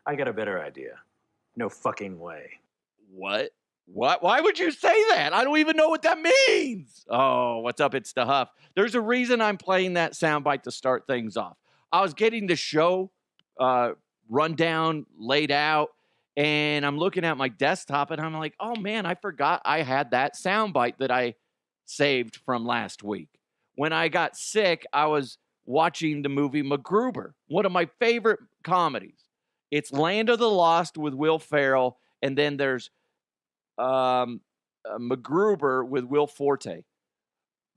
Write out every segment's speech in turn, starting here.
I got a better idea. No fucking way. What? What? Why would you say that? I don't even know what that means. Oh, what's up? It's the Huff. There's a reason I'm playing that soundbite to start things off. I was getting the show rundown laid out, and I'm looking at my desktop, and I'm like, oh man, I forgot I had that soundbite that I saved from last week. When I got sick, I was watching the movie MacGruber, one of my favorite comedies. It's Land of the Lost with Will Ferrell, and then there's MacGruber with Will Forte.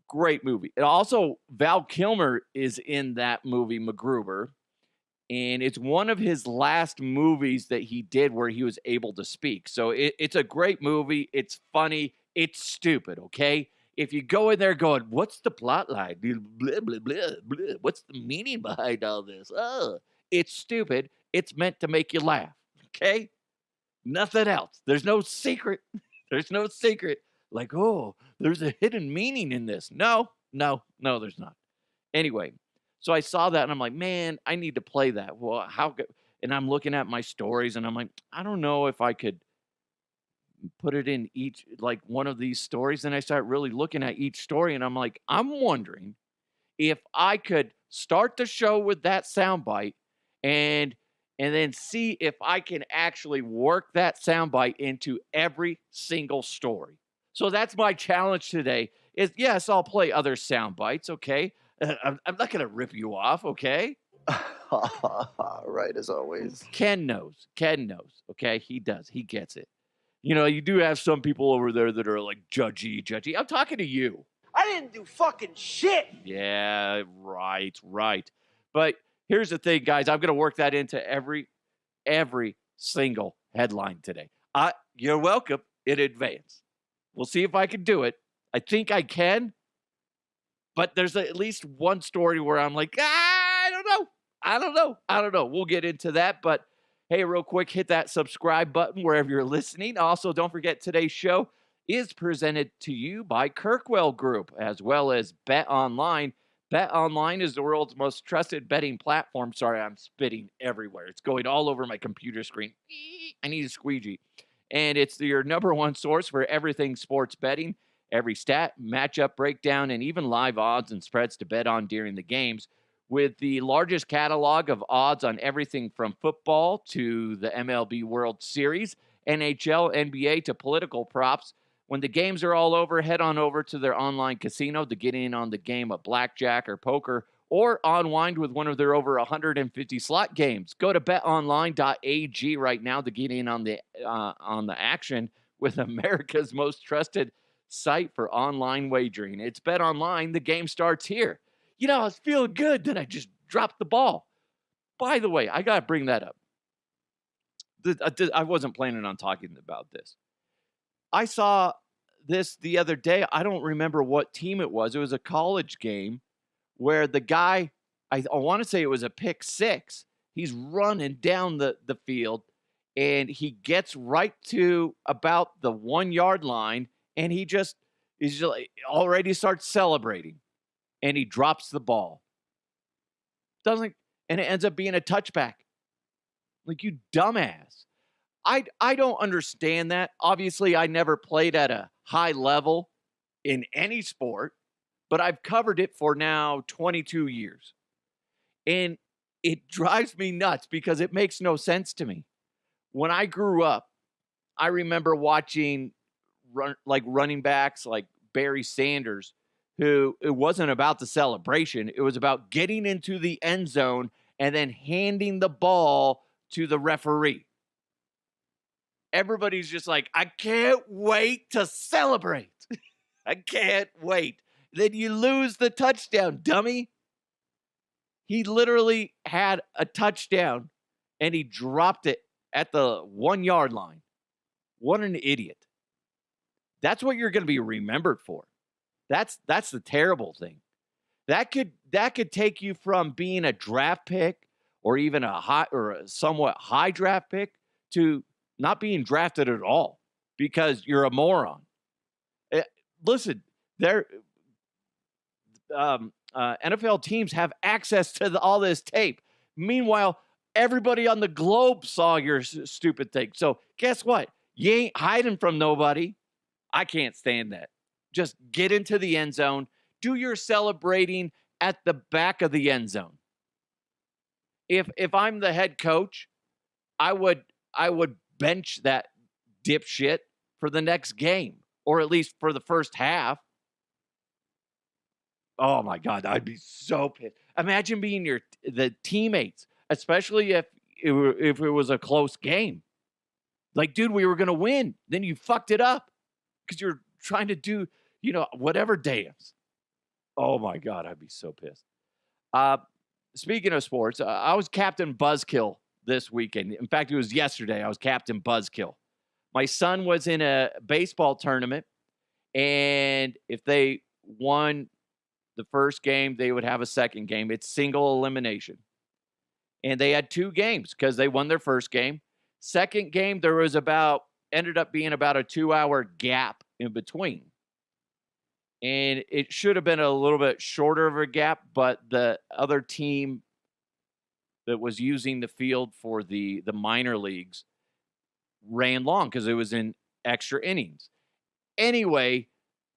Great movie. And also, Val Kilmer is in that movie, MacGruber. And it's one of his last movies that he did where he was able to speak. So it's a great movie. It's funny. It's stupid, okay? If you go in there going, what's the plot line? Blah, blah, blah, blah. What's the meaning behind all this? Oh, it's stupid. It's meant to make you laugh, okay? Nothing else. There's no secret. There's no secret. Like, oh, there's a hidden meaning in this. No, there's not. Anyway, so I saw that and I'm like, man, I need to play that. Well, how could, and I'm looking at my stories and I'm like, I don't know if I could put it in each, like one of these stories. And I start really looking at each story and I'm like, I'm wondering if I could start the show with that soundbite and then see if I can actually work that soundbite into every single story. So that's my challenge today is, yes, I'll play other sound bites, okay? I'm not going to rip you off, okay? Right, as always. Ken knows, okay? He does. He gets it. You know, you do have some people over there that are like judgy. I'm talking to you. I didn't do fucking shit. Yeah, right. But here's the thing, guys. I'm going to work that into every single headline today. You're welcome in advance. We'll see if I can do it. I think I can. But there's at least one story where I'm like, I don't know. We'll get into that. But hey, real quick, hit that subscribe button wherever you're listening. Also, don't forget today's show is presented to you by Kirkwell Group, as well as Bet Online. Bet Online is the world's most trusted betting platform. Sorry, I'm spitting everywhere. It's going all over my computer screen. I need a squeegee. And it's your number one source for everything sports betting. Every stat, matchup breakdown, and even live odds and spreads to bet on during the games. With the largest catalog of odds on everything from football to the MLB World Series, NHL, NBA to political props. When the games are all over, head on over to their online casino to get in on the game of blackjack or poker, or unwind with one of their over 150 slot games. Go to betonline.ag right now to get in on the action with America's most trusted site for online wagering. It's BetOnline. The game starts here. You know, I was feeling good, then I just dropped the ball. By the way, I got to bring that up. I wasn't planning on talking about this. I saw this the other day. I don't remember what team it was. It was a college game where the guy, I want to say it was a pick six. He's running down the field, and he gets right to about the 1 yard line, and he's just already starts celebrating, and he drops the ball. And it ends up being a touchback. Like, you dumbass. I don't understand that. Obviously, I never played at a high level in any sport, but I've covered it for now 22 years. And it drives me nuts because it makes no sense to me. When I grew up, I remember watching running backs like Barry Sanders, who it wasn't about the celebration. It was about getting into the end zone and then handing the ball to the referee. Everybody's just like, I can't wait to celebrate. I can't wait. Then you lose the touchdown, dummy. He literally had a touchdown and he dropped it at the 1 yard line. What an idiot. That's what you're going to be remembered for. That's the terrible thing. That could take you from being a draft pick or even a high or a somewhat high draft pick to not being drafted at all because you're a moron. Listen, NFL teams have access to all this tape. Meanwhile, Everybody on the globe saw your stupid thing. So guess what? You ain't hiding from nobody. I can't stand that. Just get into the end zone. Do your celebrating at the back of the end zone. If I'm the head coach, I would bench that dipshit for the next game, or at least for the first half. Oh my God, I'd be so pissed. Imagine being the teammates, especially if it was a close game. Like, dude, we were gonna win. Then you fucked it up because you're trying to do, whatever dance. Oh my God, I'd be so pissed. Speaking of sports, I was Captain Buzzkill this weekend. In fact, it was yesterday. I was Captain Buzzkill. My son was in a baseball tournament, and if they won the first game, they would have a second game. It's single elimination. And they had 2 games because they won their first game. Second game, there was ended up being about a 2-hour gap in between. And it should have been a little bit shorter of a gap, but the other team that was using the field for the minor leagues ran long because it was in extra innings. Anyway,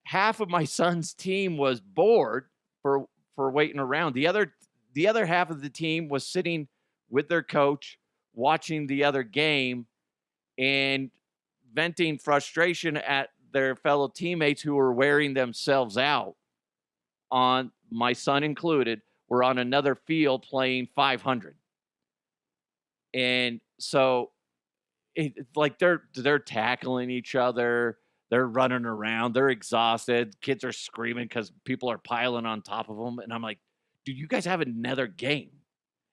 half of my son's team was bored for waiting around. The other half of the team was sitting with their coach, watching the other game and venting frustration at their fellow teammates who were wearing themselves out. On my son included, were on another field playing 500. And so it's like they're tackling each other. They're running around. They're exhausted. Kids are screaming because people are piling on top of them. And I'm like, dude, you guys have another game.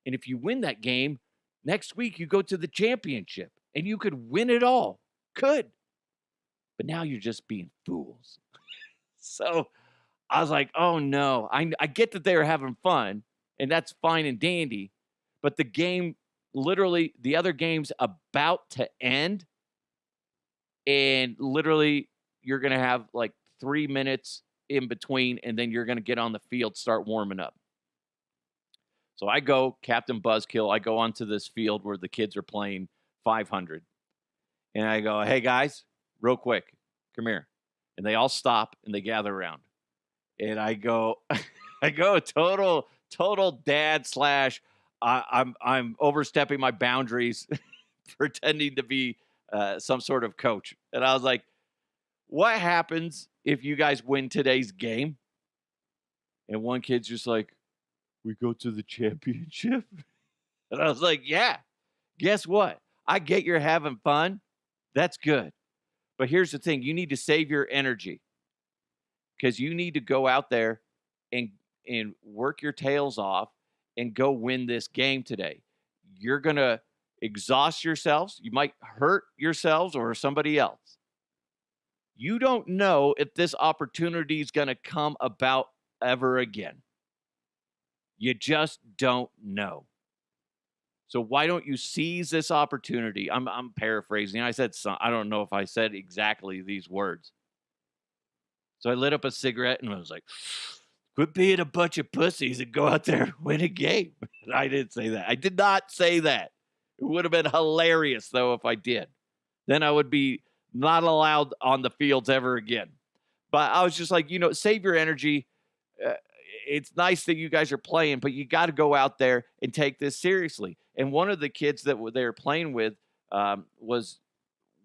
And if you win that game, next week you go to the championship and you could win it all. Could. But now you're just being fools. So I was like, oh no. I get that they were having fun, and that's fine and dandy. But the game, literally, the other game's about to end. And literally, you're going to have like 3 minutes in between, and then you're going to get on the field, start warming up. So I go, Captain Buzzkill, I go onto this field where the kids are playing 500. And I go, hey, guys, real quick, come here. And they all stop, and they gather around. And I go, total dad / I'm overstepping my boundaries, pretending to be some sort of coach. And I was like, what happens if you guys win today's game? And one kid's just like, we go to the championship. And I was like, yeah, guess what? I get you're having fun. That's good. But here's the thing. You need to save your energy, because you need to go out there and work your tails off and go win this game today. You're going to exhaust yourselves. You might hurt yourselves or somebody else. You don't know if this opportunity is going to come about ever again. You just don't know. So why don't you seize this opportunity? I'm paraphrasing. I said I don't know if I said exactly these words. So I lit up a cigarette and I was like, quit being a bunch of pussies and go out there and win a game. I didn't say that. I did not say that. It would have been hilarious, though, if I did. Then I would be not allowed on the fields ever again. But I was just like, save your energy. It's nice that you guys are playing, but you got to go out there and take this seriously. And one of the kids that they were playing with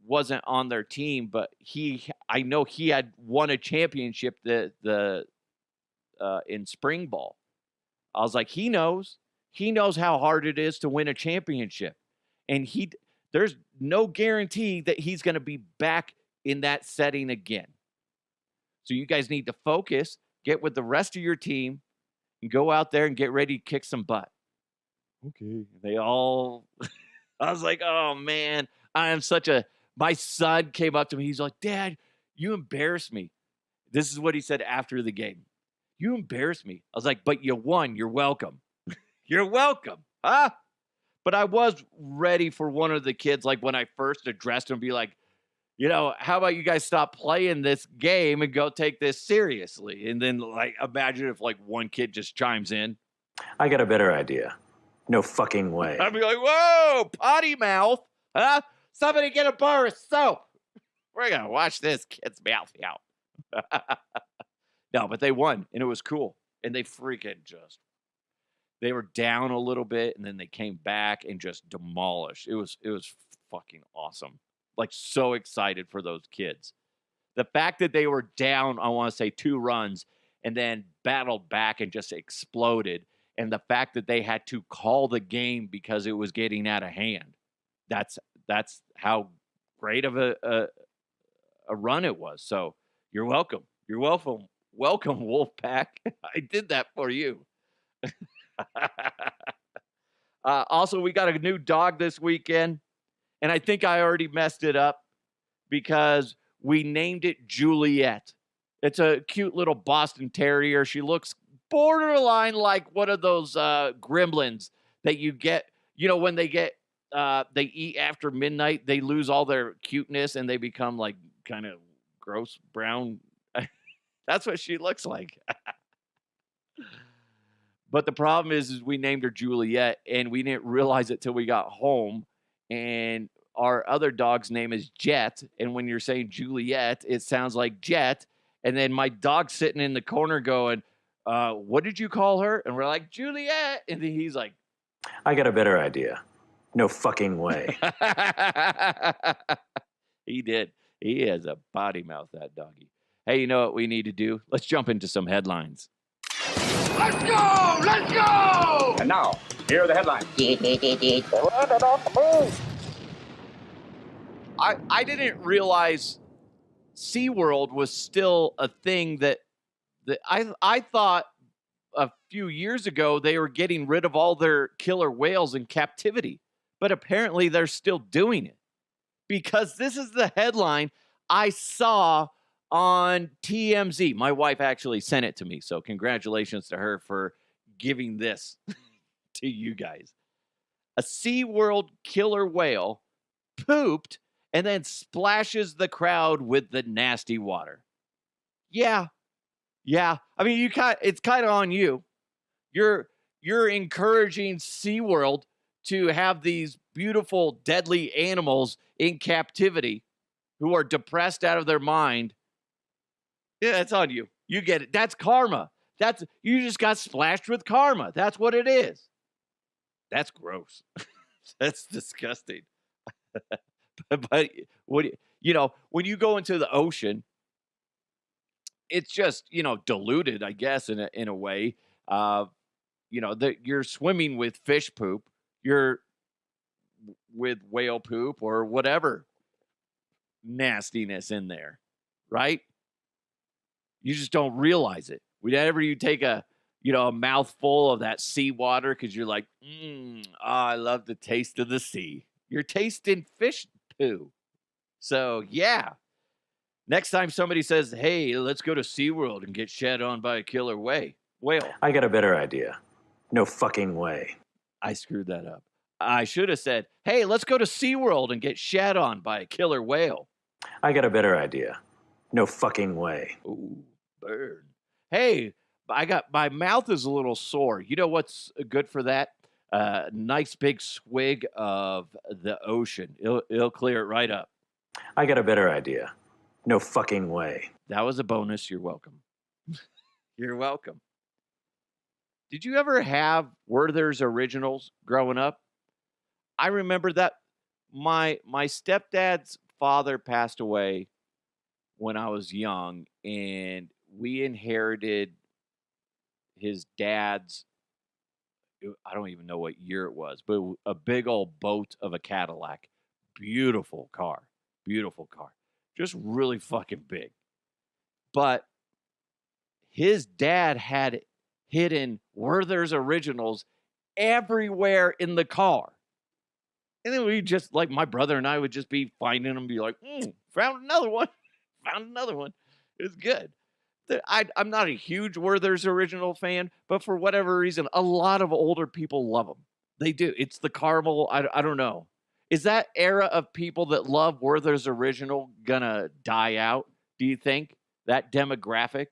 wasn't on their team, but I know he had won a championship in spring ball. I was like, he knows how hard it is to win a championship, and there's no guarantee that he's going to be back in that setting again. So you guys need to focus, get with the rest of your team, and go out there and get ready to kick some butt. Okay. They all, I was like, oh man, my son came up to me. He's like, Dad, you embarrassed me. This is what he said after the game. You embarrassed me. I was like, but you won. You're welcome. You're welcome. Huh? But I was ready for one of the kids, like when I first addressed him, be like, how about you guys stop playing this game and go take this seriously? And then, like, imagine if like one kid just chimes in. I got a better idea. No fucking way. I'd be like, whoa, potty mouth. Huh? Somebody get a bar of soap. We're going to wash this kid's mouth out. No, but they won, and it was cool. And they they were down a little bit, and then they came back and just demolished. It was fucking awesome. Like, so excited for those kids. The fact that they were down, I want to say 2 runs, and then battled back and just exploded, and the fact that they had to call the game because it was getting out of hand. That's how great of a run it was. So you're welcome. You're welcome. Welcome, Wolfpack. I did that for you. Also, we got a new dog this weekend, and I think I already messed it up because we named it Juliet. It's a cute little Boston Terrier. She looks borderline like one of those gremlins that you get, when they eat after midnight, they lose all their cuteness and they become like kind of gross brown. That's what she looks like. But the problem is we named her Juliet, and we didn't realize it till we got home. And our other dog's name is Jet. And when you're saying Juliet, it sounds like Jet. And then my dog's sitting in the corner going, what did you call her? And we're like, Juliet. And then he's like, I got a better idea. No fucking way. He did. He has a potty mouth, that doggy. Hey, you know what we need to do? Let's jump into some headlines. Let's go! Let's go! And now, here are the headlines. I didn't realize Seaworld was still a thing that I thought a few years ago they were getting rid of all their killer whales in captivity. But apparently they're still doing it. Because this is the headline I saw on TMZ. My wife actually sent it to me, so congratulations to her for giving this to you guys. A SeaWorld killer whale pooped and then splashes the crowd with the nasty water. Yeah. I mean, it's kind of on you. You're encouraging SeaWorld to have these beautiful, deadly animals in captivity who are depressed out of their mind. Yeah, it's on you. You get it. That's karma. You just got splashed with karma. That's what it is. That's gross. That's disgusting. But when you go into the ocean, it's just, diluted, I guess, in a way. You're swimming with fish poop. You're with whale poop or whatever nastiness in there, right? You just don't realize it. Whenever you take a mouthful of that seawater because you're like, I love the taste of the sea. You're tasting fish poo. So, yeah. Next time somebody says, hey, let's go to SeaWorld and get shed on by a killer whale. I got a better idea. No fucking way. I screwed that up. I should have said, hey, let's go to SeaWorld and get shed on by a killer whale. I got a better idea. No fucking way. Ooh, burn. Hey, my mouth is a little sore. You know what's good for that? Nice big swig of the ocean. It'll clear it right up. I got a better idea. No fucking way. That was a bonus. You're welcome. You're welcome. Did you ever have Werther's Originals growing up? I remember that my stepdad's father passed away when I was young, and we inherited his dad's, I don't even know what year it was, but a big old boat of a Cadillac. Beautiful car. Just really fucking big. But his dad had hidden Werther's Originals everywhere in the car. And then we just, like, my brother and I would just be finding them, be like, found another one. It was good. I'm not a huge Werther's Original fan, but for whatever reason, a lot of older people love them. They do. It's the caramel. I don't know. Is that era of people that love Werther's Original gonna die out, do you think? That demographic?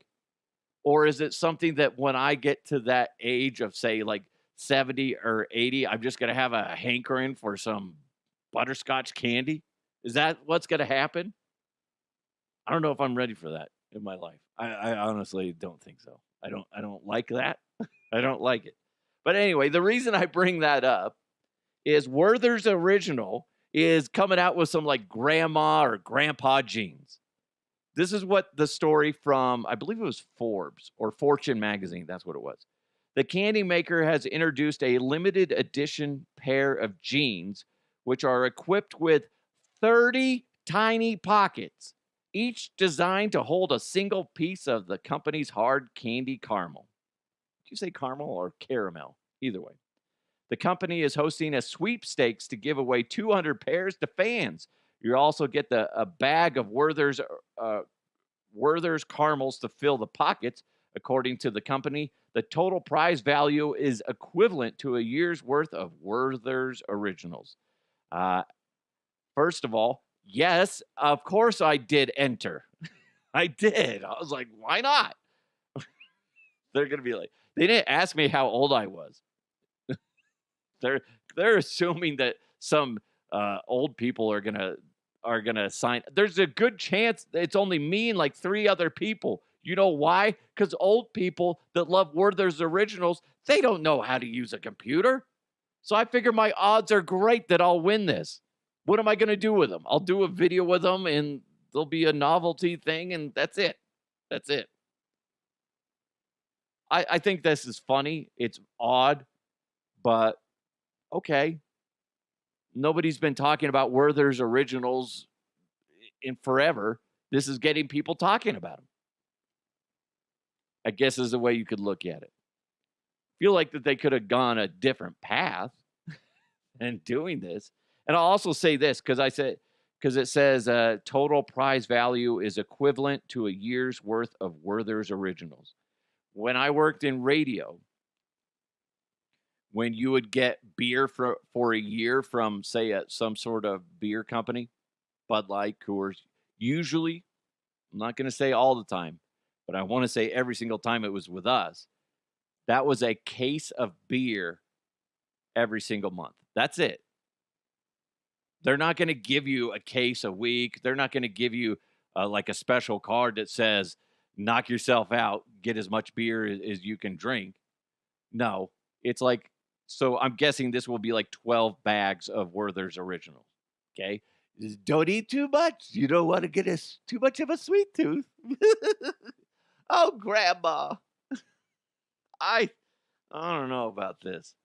Or is it something that when I get to that age of, say, like 70 or 80, I'm just going to have a hankering for some butterscotch candy? Is that what's going to happen? I don't know if I'm ready for that in my life. I honestly don't think so. I don't like that. I don't like it. But anyway, the reason I bring that up is Werther's Original is coming out with some like grandma or grandpa jeans. This is what the story from, I believe it was Forbes or Fortune magazine. That's what it was. The candy maker has introduced a limited edition pair of jeans, which are equipped with 30 tiny pockets, each designed to hold a single piece of the company's hard candy caramel. Did you say caramel or caramel? Either way. The company is hosting a sweepstakes to give away 200 pairs to fans. You also get a bag of Werther's caramels to fill the pockets. According to the company, the total prize value is equivalent to a year's worth of Werther's Originals. First of all, yes, of course I did enter. I did. I was like, why not? They're going to be like, they didn't ask me how old I was. They're assuming that some old people are gonna sign. There's a good chance it's only me and like 3 other people. You know why? Because old people that love Werther's Originals, they don't know how to use a computer. So I figure my odds are great that I'll win this. What am I gonna do with them? I'll do a video with them, and there'll be a novelty thing, and that's it. That's it. I think this is funny. It's odd, but okay. Nobody's been talking about Werther's Originals in forever. This is getting people talking about them. I guess is the way you could look at it. Feel like that they could have gone a different path in doing this. And I'll also say this because it says total prize value is equivalent to a year's worth of Werther's Originals. When I worked in radio, when you would get beer for a year from, say, some sort of beer company, Bud Light, Coors, usually, I'm not going to say all the time, but I want to say every single time it was with us, that was a case of beer every single month. That's it. They're not going to give you a case a week. They're not going to give you like a special card that says, knock yourself out, get as much beer as you can drink. No, it's like, so I'm guessing this will be like 12 bags of Werther's Originals. Okay. Just don't eat too much. You don't want to get too much of a sweet tooth. Oh, grandma. I don't know about this.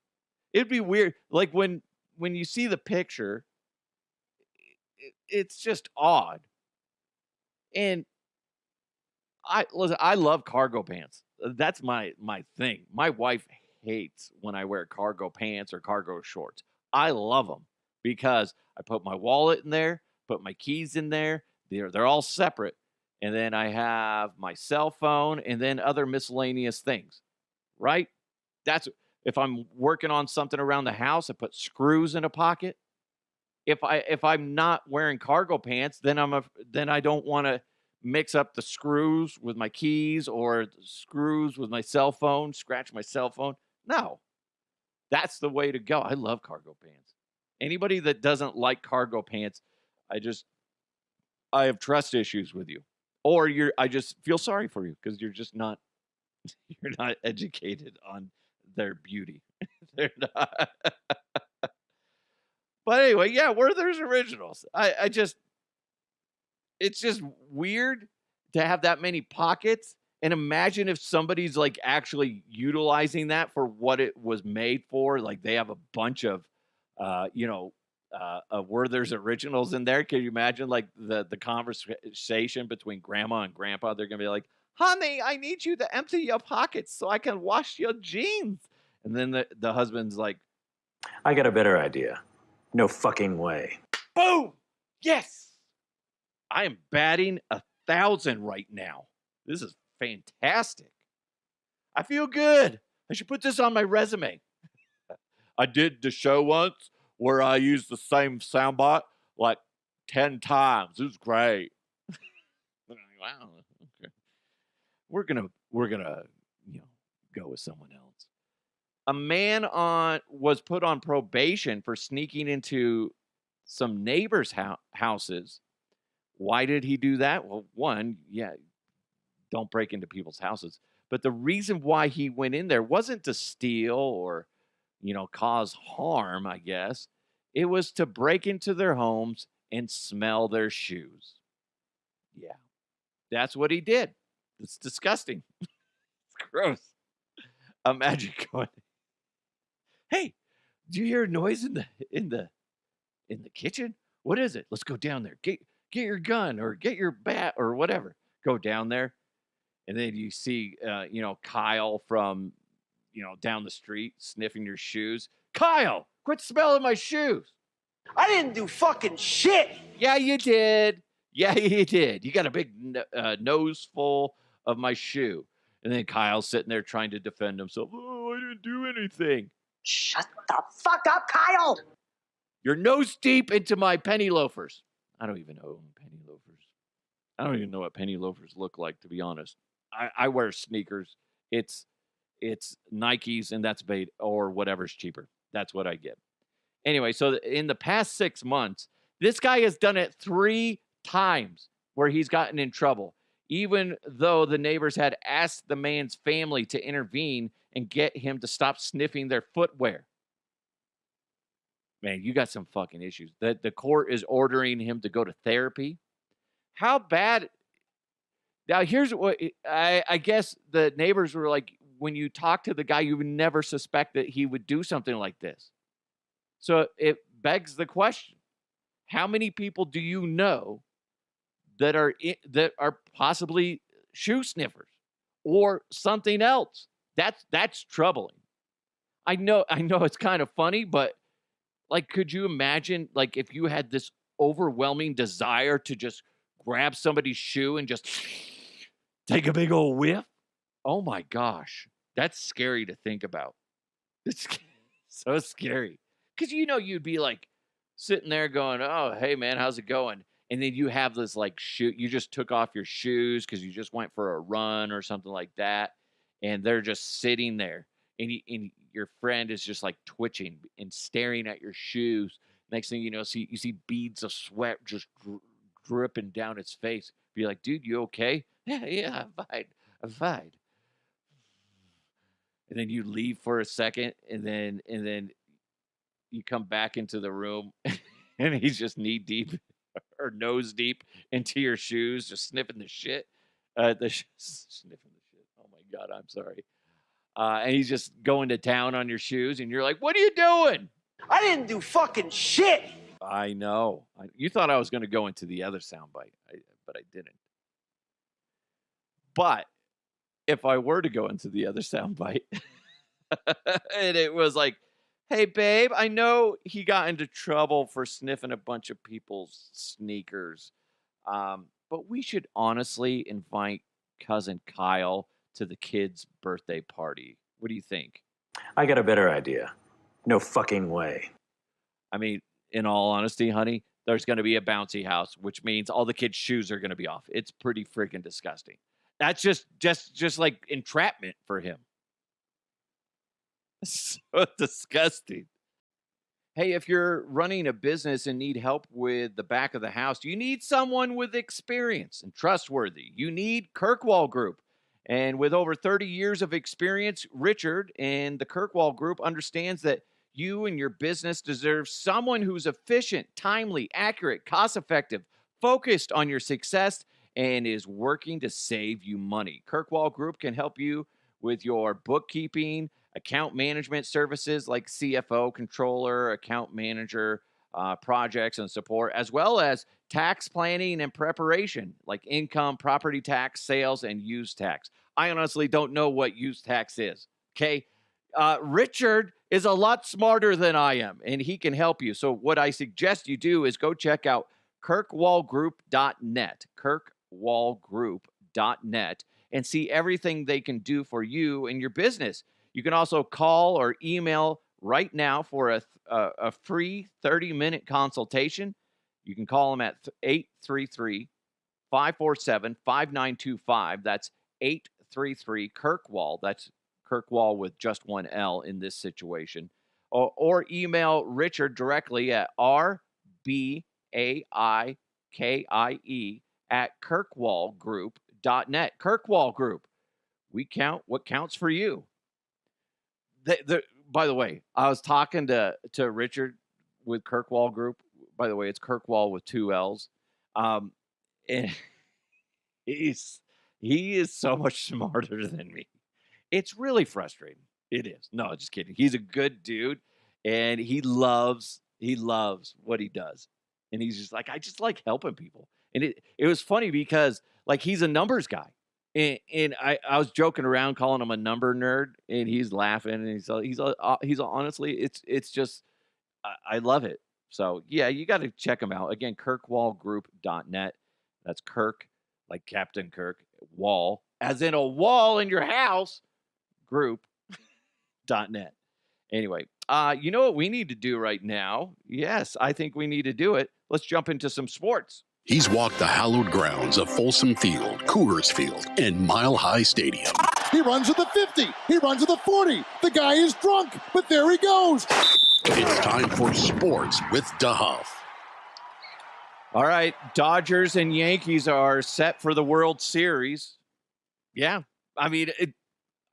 It'd be weird. Like when you see the picture, it's just odd. And I love cargo pants. That's my thing. My wife hates when I wear cargo pants or cargo shorts. I love them because I put my wallet in there, put my keys in there. They're all separate. And then I have my cell phone and then other miscellaneous things, right? That's if I'm working on something around the house, I put screws in a pocket. If I'm not wearing cargo pants, then I don't want to mix up the screws with my keys or screws with my cell phone, scratch my cell phone. No, that's the way to go. I love cargo pants. Anybody that doesn't like cargo pants, I have trust issues with you, or I just feel sorry for you because you're not educated on their beauty. They're not. But anyway, yeah, Werther's Originals. It's just weird to have that many pockets. And imagine if somebody's like actually utilizing that for what it was made for. Like they have a bunch of, Werther's Originals in there. Can you imagine like the conversation between grandma and grandpa? They're going to be like, honey, I need you to empty your pockets so I can wash your jeans. And then the husband's like, I got a better idea. No fucking way. boom. Yes. I am batting 1,000 right now. This is fantastic. I feel good. I should put this on my resume. I did the show once where I used the same soundbot like 10 times. It was great. Wow. Okay. We're gonna go with someone else. A man was put on probation for sneaking into some neighbors' houses. Why did he do that? Well, one, yeah, don't break into people's houses. But the reason why he went in there wasn't to steal or, cause harm, I guess. It was to break into their homes and smell their shoes. Yeah, that's what he did. It's disgusting. It's gross. Imagine going, hey, do you hear a noise in the kitchen? What is it? Let's go down there. Get your gun or get your bat or whatever. Go down there. And then you see, Kyle from, down the street sniffing your shoes. Kyle, quit smelling my shoes. I didn't do fucking shit. Yeah, you did. Yeah, you did. You got a big nose full of my shoe. And then Kyle's sitting there trying to defend himself. Oh, I didn't do anything. Shut the fuck up, Kyle! You're nose deep into my penny loafers. I don't even own penny loafers. I don't even know what penny loafers look like, to be honest. I wear sneakers. It's Nikes, and that's bait or whatever's cheaper. That's what I get. Anyway, so in the past 6 months, this guy has done it 3 times where he's gotten in trouble, even though the neighbors had asked the man's family to intervene and get him to stop sniffing their footwear. Man, you got some fucking issues. The court is ordering him to go to therapy. How bad? Now, here's what I guess the neighbors were like, when you talk to the guy, you would never suspect that he would do something like this. So it begs the question, how many people do you know that are possibly shoe sniffers or something else? That's troubling. I know it's kind of funny, but like, could you imagine, like, if you had this overwhelming desire to just grab somebody's shoe and just take a big old whiff? Oh my gosh, that's scary to think about. It's so scary. Because you'd be like sitting there going, oh, hey man, how's it going? And then you have this like shoe, you just took off your shoes because you just went for a run or something like that. And they're just sitting there. And your friend is just like twitching and staring at your shoes. Next thing you know, you see beads of sweat just dripping down its face. Be like, dude, you okay? Yeah, I'm fine. And then you leave for a second, and then you come back into the room, and he's just knee deep or nose deep into your shoes, just sniffing the shit. Sniffing the shit. Oh my God, I'm sorry. And he's just going to town on your shoes, and you're like, what are you doing? I didn't do fucking shit. I know. You thought I was going to go into the other soundbite, but I didn't. But if I were to go into the other soundbite, and it was like, hey, babe, I know he got into trouble for sniffing a bunch of people's sneakers, but we should honestly invite cousin Kyle to the kid's birthday party. What do you think? I got a better idea. No fucking way. I mean, in all honesty, honey, there's going to be a bouncy house, which means all the kids' shoes are going to be off. It's pretty freaking disgusting. That's just like entrapment for him. So disgusting. Hey, if you're running a business and need help with the back of the house, you need someone with experience and trustworthy. You need Kirkwall Group. And with over 30 years of experience, Richard and the Kirkwall Group understands that you and your business deserve someone who's efficient, timely, accurate, cost-effective, focused on your success, and is working to save you money. Kirkwall Group can help you with your bookkeeping, account management services like CFO, controller, account manager, projects and support, as well as tax planning and preparation like income, property tax, sales, and use tax. I honestly don't know what use tax is, okay? Richard is a lot smarter than I am, and he can help you. So what I suggest you do is go check out kirkwallgroup.net, kirkwallgroup.net, and see everything they can do for you and your business. You can also call or email right now for a free 30-minute consultation. You can call them at 833-547-5925. That's 833-KIRKWALL. That's Kirkwall with just one L in this situation. Or email Richard directly at rbaike@kirkwallgroup.net. Kirkwall Group. We count what counts for you. By the way, I was talking to Richard with Kirkwall Group. By the way, it's Kirkwall with 2 L's. And he is so much smarter than me. It's really frustrating. It is. No, just kidding. He's a good dude, and he loves what he does. And he's just like, I just like helping people. And it was funny because like he's a numbers guy. And I was joking around calling him a number nerd, and he's laughing, and he's honestly, it's just I love it. So yeah, you got to check him out again. Kirkwallgroup.net. That's Kirk, like Captain Kirk, wall, as in a wall in your house. Group.net. Anyway, you know what we need to do right now? Yes, I think we need to do it. Let's jump into some sports. He's walked the hallowed grounds of Folsom Field, Coors Field, and Mile High Stadium. He runs with the 50. He runs with the 40. The guy is drunk, but there he goes. It's time for sports with DeHuff. All right, Dodgers and Yankees are set for the World Series. Yeah, I mean,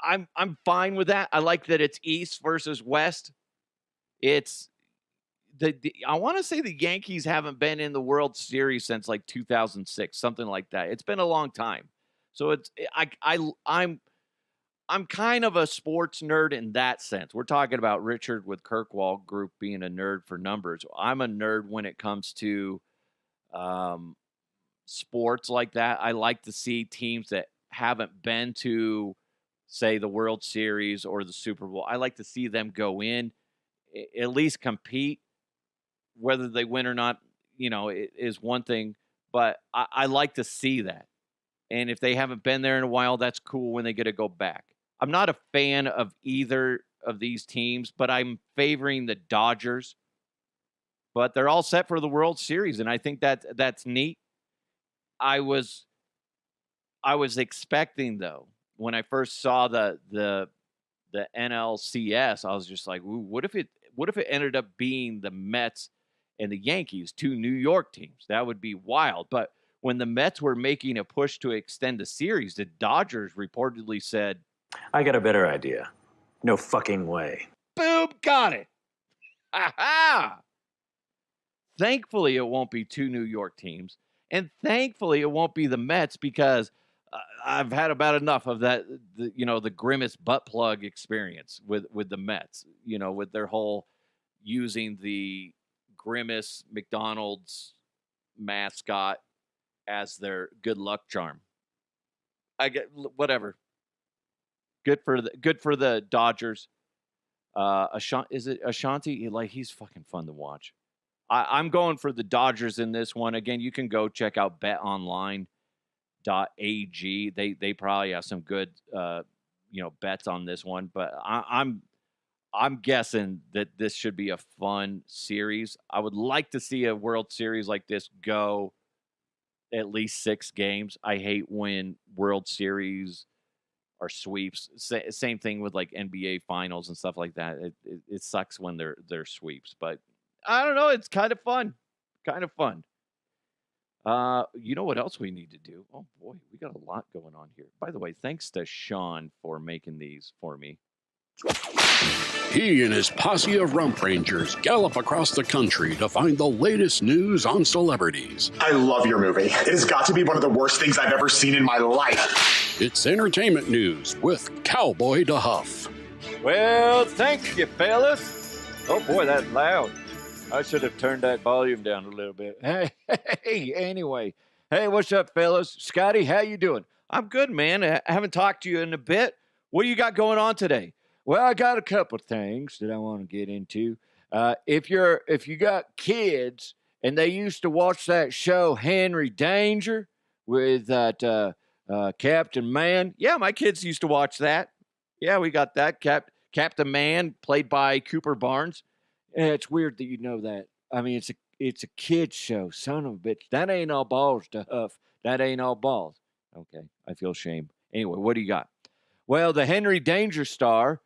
I'm fine with that. I like that it's East versus West. It's I want to say the Yankees haven't been in the World Series since like 2006, something like that. It's been a long time. So I'm kind of a sports nerd in that sense. We're talking about Richard with Kirkwall Group being a nerd for numbers. I'm a nerd when it comes to sports like that. I like to see teams that haven't been to, say, the World Series or the Super Bowl. I like to see them go in, at least compete. Whether they win or not, is one thing, but I like to see that. And if they haven't been there in a while, that's cool when they get to go back. I'm not a fan of either of these teams, but I'm favoring the Dodgers. But they're all set for the World Series, and I think that's neat. I was expecting, though, when I first saw the NLCS, I was just like, ooh, what if it ended up being the Mets and the Yankees, 2 New York teams? That would be wild. But when the Mets were making a push to extend the series, the Dodgers reportedly said, I got a better idea. No fucking way. boom, got it. Ha-ha! Thankfully, it won't be 2 New York teams. And thankfully, it won't be the Mets, because I've had about enough of that, the Grimace butt plug experience with the Mets, with their whole using the Grimace McDonald's mascot as their good luck charm. I get whatever. Good for the Dodgers. Is it Ashanti? Like, he's fucking fun to watch. I'm going for the Dodgers in this one. Again, you can go check out betonline.ag. They probably have some good bets on this one, but I'm guessing that this should be a fun series. I would like to see a World Series like this go at least 6 games. I hate when World Series are sweeps. Same thing with like NBA finals and stuff like that. It sucks when they're sweeps, but I don't know. It's kind of fun. Kind of fun. You know what else we need to do? Oh boy, we got a lot going on here. By the way, thanks to Sean for making these for me. He and his posse of rump rangers gallop across the country to find the latest news on celebrities. I love your movie. It has got to be one of the worst things I've ever seen in my life. It's entertainment news with Cowboy DeHuff. Well, thank you, fellas. Oh boy, that's loud. I should have turned that volume down a little bit. Hey, anyway. Hey, what's up, fellas? Scotty, how you doing? I'm good, man. I haven't talked to you in a bit. What do you got going on today? Well, I got a couple things that I want to get into. If you got kids and they used to watch that show Henry Danger with that Captain Man. Yeah, my kids used to watch that. Yeah, we got that. Captain Man, played by Cooper Barnes. Yeah, it's weird that you know that. I mean, it's a kid's show, son of a bitch. That ain't all balls, DeHuff. That ain't all balls. Okay, I feel shame. Anyway, what do you got? Well, the Henry Danger Star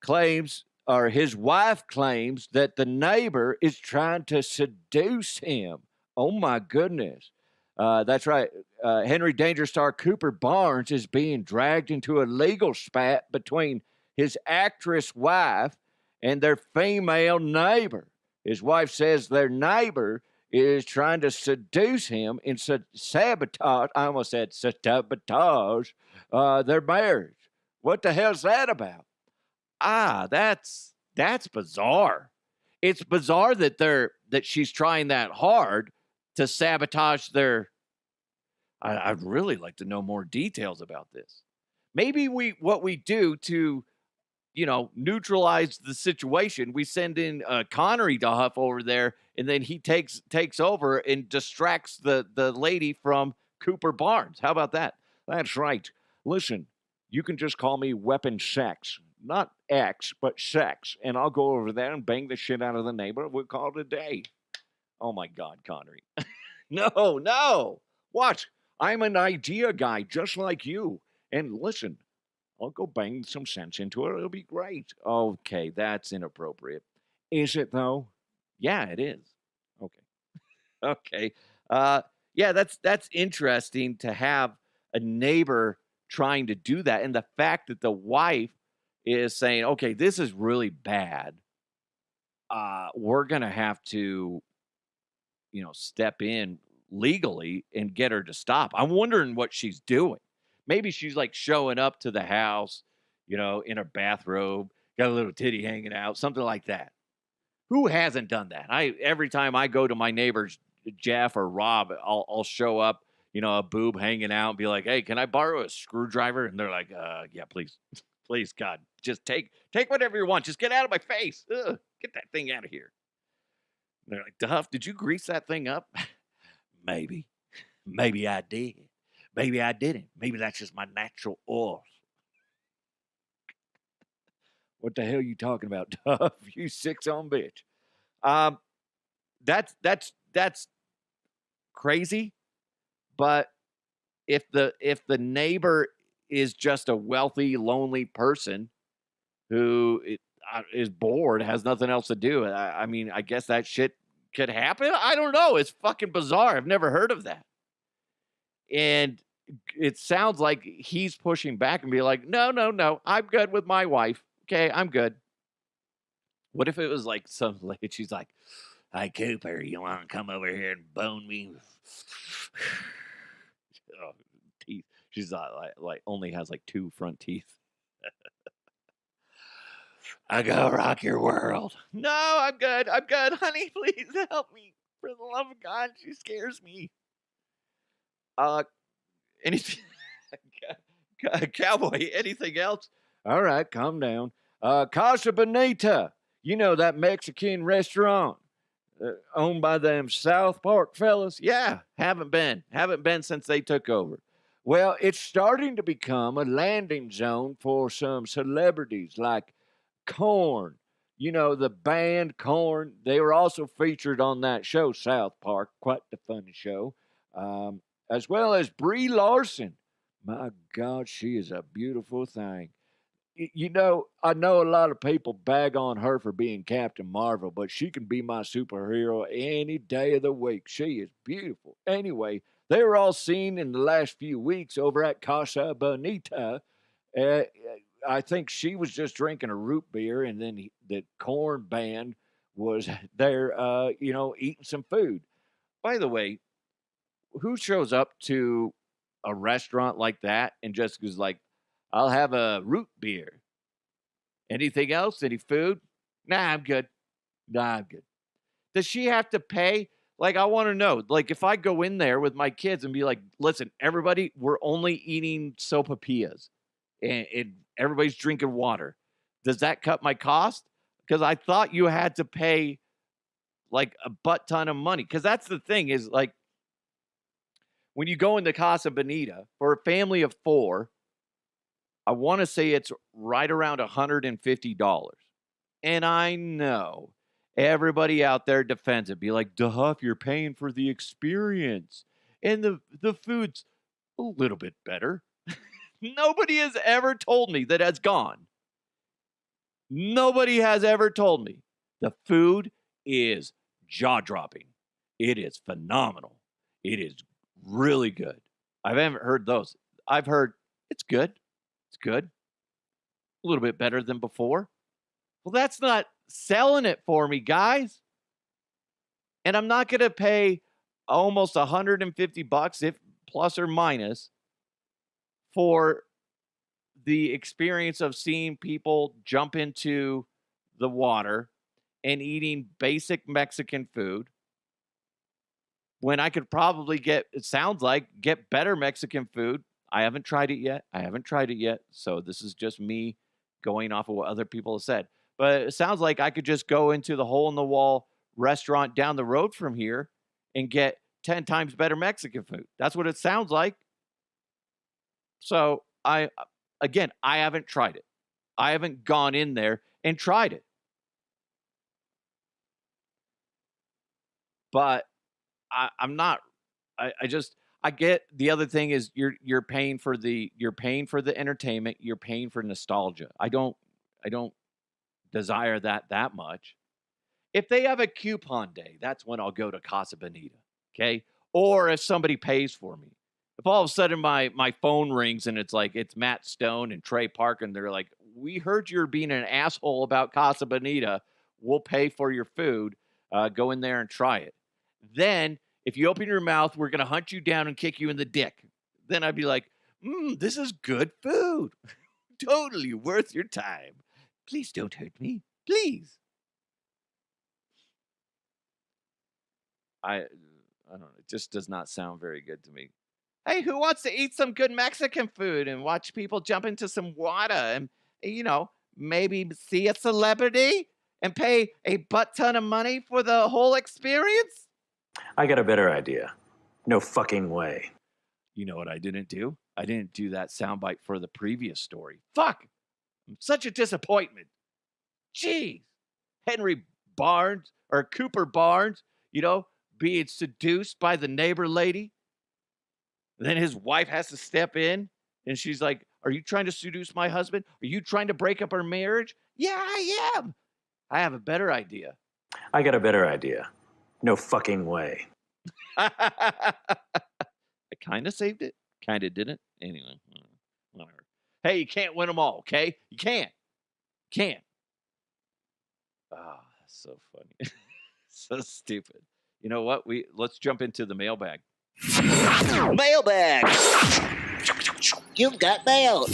claims, or his wife claims, that the neighbor is trying to seduce him. Oh, my goodness. That's right. Henry Danger Star Cooper Barnes is being dragged into a legal spat between his actress wife and their female neighbor. His wife says their neighbor is trying to seduce him and sabotage, I almost said sabotage, their marriage. What the hell's that about? That's bizarre. It's bizarre that she's trying that hard to sabotage their. I'd really like to know more details about this. Maybe what we do to, neutralize the situation, we send in Connery to Huff over there, and then he takes over and distracts the lady from Cooper Barnes. How about that? That's right. Listen, you can just call me Weapon Sex. Not X, but Sex. And I'll go over there and bang the shit out of the neighbor. We'll call it a day. Oh, my God, Connery. No. Watch. I'm an idea guy just like you. And listen, I'll go bang some sense into it. It'll be great. Okay, that's inappropriate. Is it, though? Yeah, it is. Okay. Yeah, that's interesting to have a neighbor trying to do that. And the fact that the wife is saying, okay, this is really bad. We're going to have to, step in legally and get her to stop. I'm wondering what she's doing. Maybe she's like showing up to the house, in her bathrobe, got a little titty hanging out, something like that. Who hasn't done that? Every time I go to my neighbors, Jeff or Rob, I'll show up, a boob hanging out and be like, hey, can I borrow a screwdriver? And they're like, yeah, please. Please, God, just take whatever you want. Just get out of my face. Ugh, get that thing out of here. And they're like, Duff, did you grease that thing up? Maybe. Maybe I did. Maybe I didn't. Maybe that's just my natural oil. What the hell are you talking about, Duff? You sick-son bitch. That's crazy. But if the neighbor is just a wealthy, lonely person who is bored, has nothing else to do, I mean, I guess that shit could happen. I don't know. It's fucking bizarre. I've never heard of that. And it sounds like he's pushing back and be like, no, I'm good with my wife. Okay, I'm good. What if it was like some lady, she's like, hi, Cooper, you want to come over here and bone me? Oh, teeth. She's like only has like 2 front teeth. I go rock your world. No, I'm good. Honey, please help me. For the love of God, she scares me. Anything, Cowboy, anything else? All right, calm down. Casa Bonita, that Mexican restaurant owned by them South Park fellas? Yeah, haven't been since they took over. Well, it's starting to become a landing zone for some celebrities like KORN. The band KORN. They were also featured on that show, South Park. Quite the funny show. As well as Bri Larson. My God, she is a beautiful thing. I know a lot of people bag on her for being Captain Marvel, but she can be my superhero any day of the week. She is beautiful. Anyway, they were all seen in the last few weeks over at Casa Bonita. I think she was just drinking a root beer, and then the KORN band was there, eating some food. By the way, who shows up to a restaurant like that and just goes like, I'll have a root beer. Anything else? Any food? Nah, I'm good. Does she have to pay? Like, I want to know. Like, if I go in there with my kids and be like, listen, everybody, we're only eating sopapillas and everybody's drinking water. Does that cut my cost? Because I thought you had to pay like a butt ton of money. Because that's the thing is like, when you go into Casa Bonita for a family of 4, I want to say it's right around $150. And I know everybody out there defends it. Be like, Duff, you're paying for the experience. And the food's a little bit better. Nobody has ever told me that has gone. Nobody has ever told me. The food is jaw-dropping. It is phenomenal. It is really good. I haven't heard those. I've heard it's good. It's good. A little bit better than before. Well, that's not selling it for me, guys. And I'm not going to pay almost $150, if plus or minus, for the experience of seeing people jump into the water and eating basic Mexican food when I could probably get better Mexican food. I haven't tried it yet. So this is just me going off of what other people have said. But it sounds like I could just go into the hole-in-the-wall restaurant down the road from here and get 10 times better Mexican food. That's what it sounds like. So I haven't tried it. I haven't gone in there and tried it. But I'm not. I get the other thing is you're paying for the entertainment. You're paying for nostalgia. I don't desire that much. If they have a coupon day, that's when I'll go to Casa Bonita. Okay, or if somebody pays for me. If all of a sudden my phone rings and it's Matt Stone and Trey Park and they're like, "We heard you're being an asshole about Casa Bonita. We'll pay for your food. Go in there and try it." Then, if you open your mouth, we're going to hunt you down and kick you in the dick. Then I'd be like, this is good food. Totally worth your time. Please don't hurt me. Please. I don't know. It just does not sound very good to me. Hey, who wants to eat some good Mexican food and watch people jump into some water and, maybe see a celebrity and pay a butt ton of money for the whole experience? I got a better idea. No fucking way. You know what I didn't do? I didn't do that soundbite for the previous story. Fuck! I'm such a disappointment. Jeez. Henry Barnes, or Cooper Barnes, being seduced by the neighbor lady. Then his wife has to step in, and she's like, "Are you trying to seduce my husband? Are you trying to break up our marriage?" "Yeah, I am." I have a better idea. I got a better idea. No fucking way. I kind of saved it. Kind of didn't. Anyway, whatever. Hey, you can't win them all, okay? You can't. Ah, that's so funny. So stupid. You know what? Let's jump into the mailbag. Mailbag. You've got mail.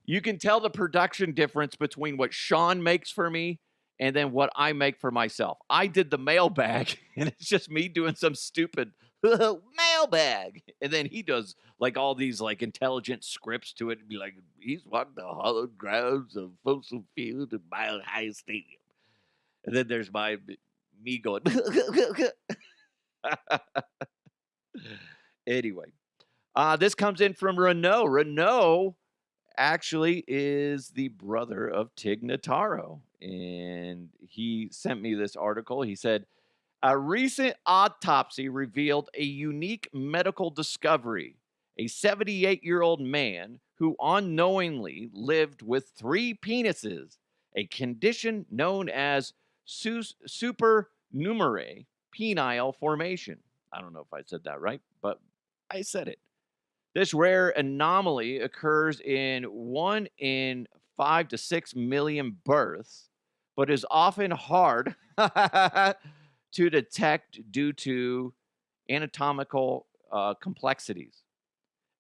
You can tell the production difference between what Sean makes for me and then what I make for myself. I did the mailbag, and it's just me doing some stupid mailbag. And then he does all these intelligent scripts to it and be like, "He's walked the hallowed grounds of Fossil Field and Mile High Stadium." And then there's me going, Anyway, this comes in from Renault. Renault actually is the brother of Tig Notaro. And he sent me this article. He said, a recent autopsy revealed a unique medical discovery. A 78-year-old man who unknowingly lived with 3 penises, a condition known as supernumerary penile formation. I don't know if I said that right, but I said it. This rare anomaly occurs in 1 in 5 to 6 million births, but is often hard to detect due to anatomical complexities.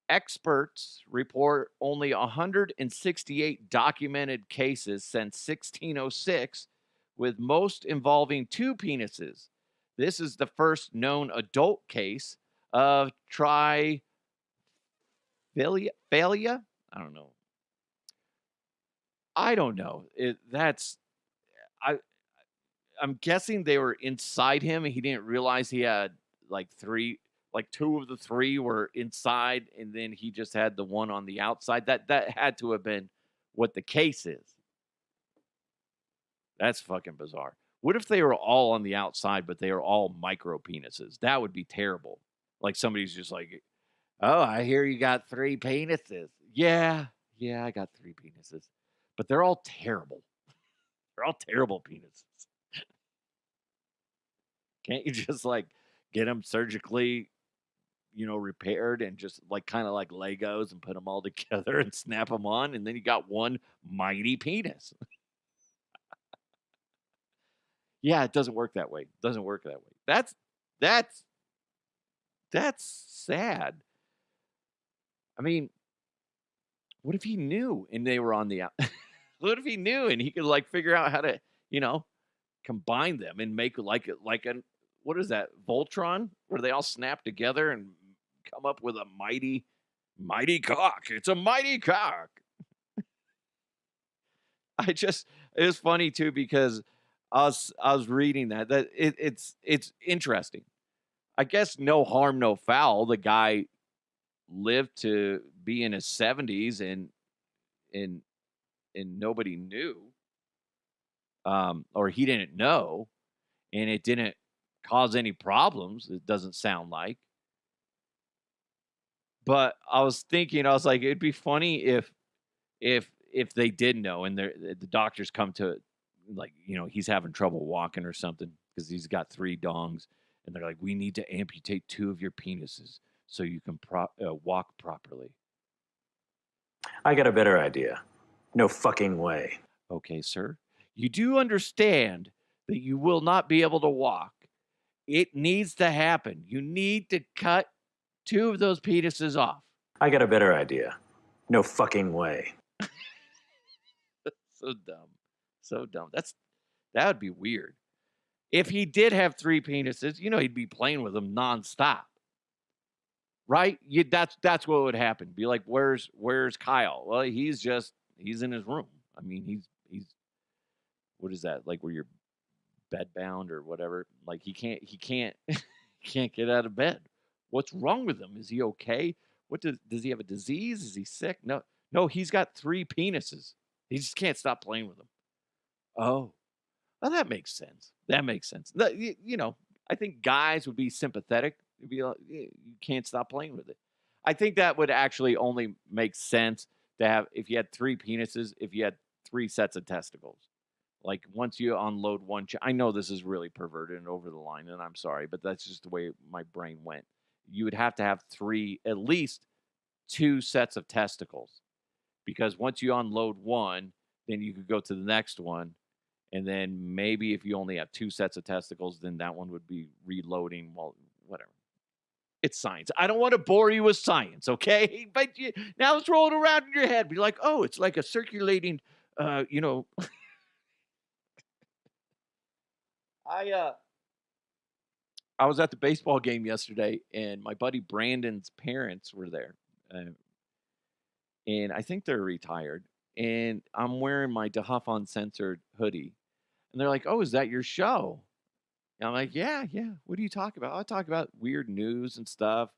Experts report only 168 documented cases since 1606, with most involving 2 penises. This is the first known adult case of triphilia? I don't know. I'm guessing they were inside him and he didn't realize he had 3, 2 of the 3 were inside, and then he just had the one on the outside. That had to have been what the case is. That's fucking bizarre. What if they were all on the outside, but they are all micro penises? That would be terrible. Somebody's just Oh, I hear you got 3 penises. Yeah, I got 3 penises, but they're all terrible. They're all terrible penises. Can't you just like get them surgically, repaired and just like kind of like Legos and put them all together and snap them on, and then you got one mighty penis? Yeah, it doesn't work that way. It doesn't work that way. That's sad. I mean, what if he knew and they were on the out? What if he knew and he could like figure out how to, combine them and make like a what is that, Voltron, where they all snap together and come up with a mighty cock. It's a mighty cock. It was funny too because I was reading that it's interesting. I guess no harm, no foul. The guy lived to be in his 70s and nobody knew, or he didn't know, and it didn't cause any problems. It doesn't sound like. But I was thinking, I was like, it'd be funny if they did know, and the doctors come to, like, he's having trouble walking or something because he's got 3 dongs, and they're like, we need to amputate 2 of your penises so you can walk properly. I got a better idea. No fucking way. Okay, sir. You do understand that you will not be able to walk. It needs to happen. You need to cut 2 of those penises off. I got a better idea. No fucking way. So dumb. So dumb. That would be weird. If he did have 3 penises, he'd be playing with them nonstop. Right? That's what would happen. Be like, where's Kyle? Well, he's in his room. I mean, he's what is that? Like where you're bedbound or whatever? Like he can't he can't get out of bed. What's wrong with him? Is he okay? Does he have a disease? Is he sick? No, he's got 3 penises. He just can't stop playing with them. Oh, well, that makes sense. That makes sense. I think guys would be sympathetic. It'd be like, you can't stop playing with it. I think that would actually only make sense to have if you had 3 penises, if you had 3 sets of testicles. Like once you unload one, I know this is really perverted and over the line, and I'm sorry, but that's just the way my brain went. You would have to have 3, at least 2 sets of testicles, because once you unload one, then you could go to the next one, and then maybe if you only have 2 sets of testicles, then that one would be reloading. Well, whatever. It's science. I don't want to bore you with science, okay? But now it's rolling around in your head. Be like, oh, it's like a circulating, I was at the baseball game yesterday, and my buddy Brandon's parents were there, and I think they're retired. And I'm wearing my DeHuff Uncensored hoodie, and they're like, "Oh, is that your show?" And I'm like, "Yeah, yeah. What do you talk about?" I talk about weird news and stuff,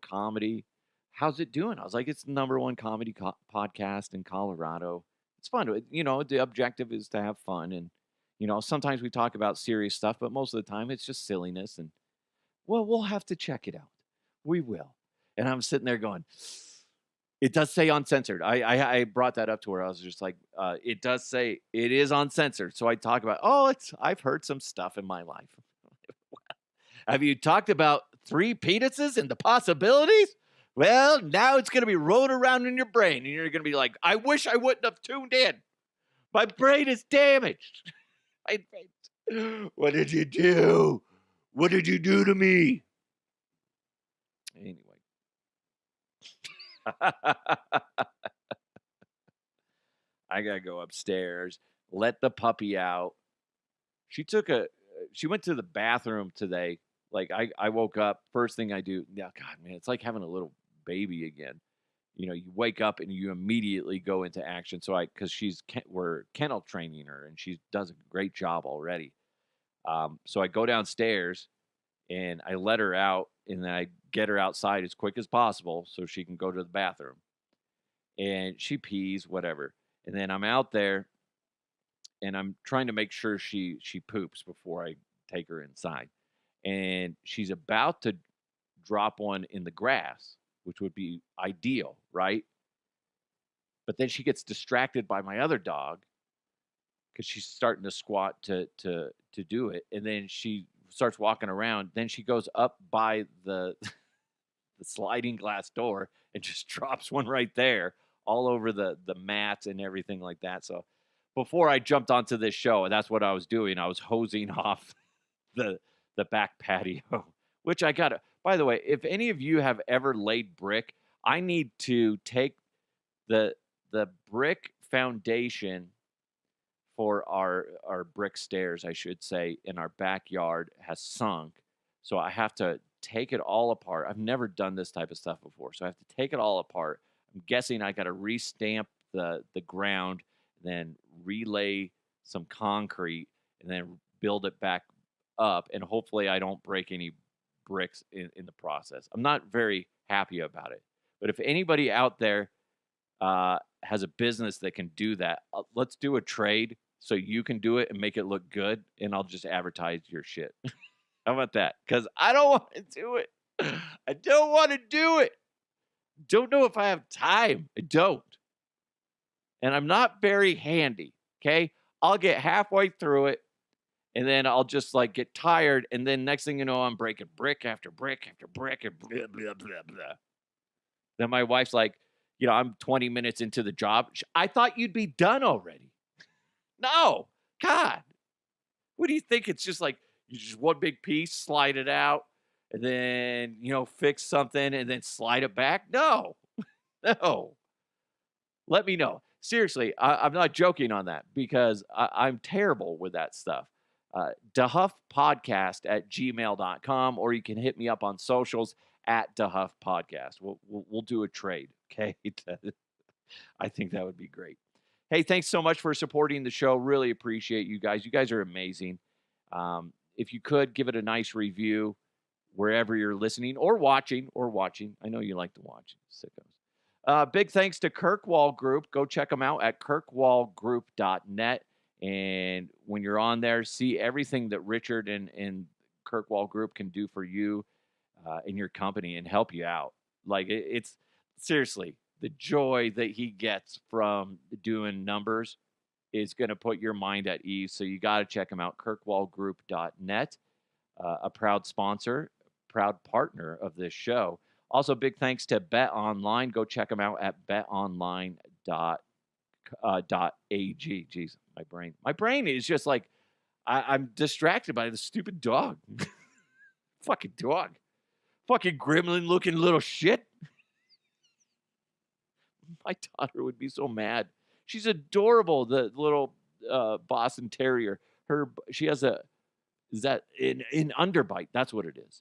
comedy. How's it doing? I was like, "It's the #1 comedy podcast in Colorado. It's fun. The objective is to have fun, and sometimes we talk about serious stuff, but most of the time it's just silliness. And well, we'll have to check it out. We will." And I'm sitting there going, it does say uncensored. I brought that up to her. I was just like, it does say it is uncensored. So I talk about, I've heard some stuff in my life. Have you talked about 3 penises and the possibilities? Well, now it's going to be rolling around in your brain, and you're going to be like, I wish I wouldn't have tuned in. My brain is damaged. What did you do? What did you do to me? Anyway. I gotta go upstairs, let the puppy out. She went to the bathroom today. Like I woke up, first thing I do, God, man, it's like having a little baby again. You wake up and you immediately go into action. So because we're kennel training her, and she does a great job already. So I go downstairs and I let her out, and then I get her outside as quick as possible so she can go to the bathroom. And she pees, whatever. And then I'm out there and I'm trying to make sure she poops before I take her inside. And she's about to drop one in the grass, which would be ideal, right? But then she gets distracted by my other dog because she's starting to squat to do it, and then she starts walking around. Then she goes up by the the sliding glass door and just drops one right there, all over the mats and everything like that. So before I jumped onto this show, and that's what I was doing, I was hosing off the back patio, which I got. By the way, if any of you have ever laid brick, I need to take the brick foundation for our brick stairs, I should say, in our backyard has sunk. So I have to take it all apart. I've never done this type of stuff before, so I have to take it all apart. I'm guessing I got to restamp the ground, then relay some concrete, and then build it back up. And hopefully I don't break any bricks in the process. I'm not very happy about it. But if anybody out there has a business that can do that, let's do a trade so you can do it and make it look good, and I'll just advertise your shit. How about that? Because I don't want to do it. I don't want to do it. Don't know if I have time. I don't. And I'm not very handy, okay? I'll get halfway through it, and then I'll just like get tired, and then next thing you know, I'm breaking brick after brick after brick and blah, blah, blah, blah. Then my wife's like, I'm 20 minutes into the job. I thought you'd be done already. No, God. What do you think? It's just like, you just one big piece, slide it out, and then, fix something and then slide it back? No, no. Let me know. Seriously, I'm not joking on that because I'm terrible with that stuff. DeHuffPodcast@gmail.com, or you can hit me up on socials @DeHuffPodcast. We'll do a trade, okay? I think that would be great. Hey, thanks so much for supporting the show. Really appreciate you guys. You guys are amazing. If you could, give it a nice review wherever you're listening or watching. I know you like to watch, sickos. Big thanks to Kirkwall Group. Go check them out at kirkwallgroup.net. And when you're on there, see everything that Richard and Kirkwall Group can do for you in your company and help you out. Like, it's seriously, the joy that he gets from doing numbers is going to put your mind at ease. So you got to check him out, kirkwallgroup.net, a proud sponsor, proud partner of this show. Also, big thanks to Bet Online. Go check them out at betonline.ag. Jeez, my brain is just like, I'm distracted by the stupid dog. Fucking dog. Fucking gremlin looking little shit. My daughter would be so mad. She's adorable, the little Boston Terrier. She has an underbite. That's what it is.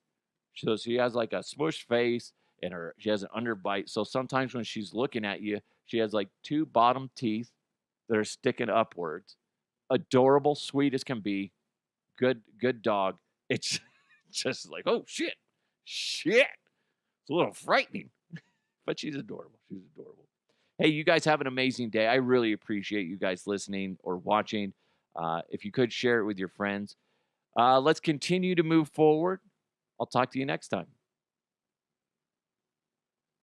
So she has like a smushed face, and she has an underbite. So sometimes when she's looking at you, she has like two bottom teeth that are sticking upwards. Adorable, sweet as can be. Good dog. It's just like, oh shit. It's a little frightening, but she's adorable. Hey, you guys have an amazing day. I really appreciate you guys listening or watching. If you could share it with your friends. Let's continue to move forward. I'll talk to you next time.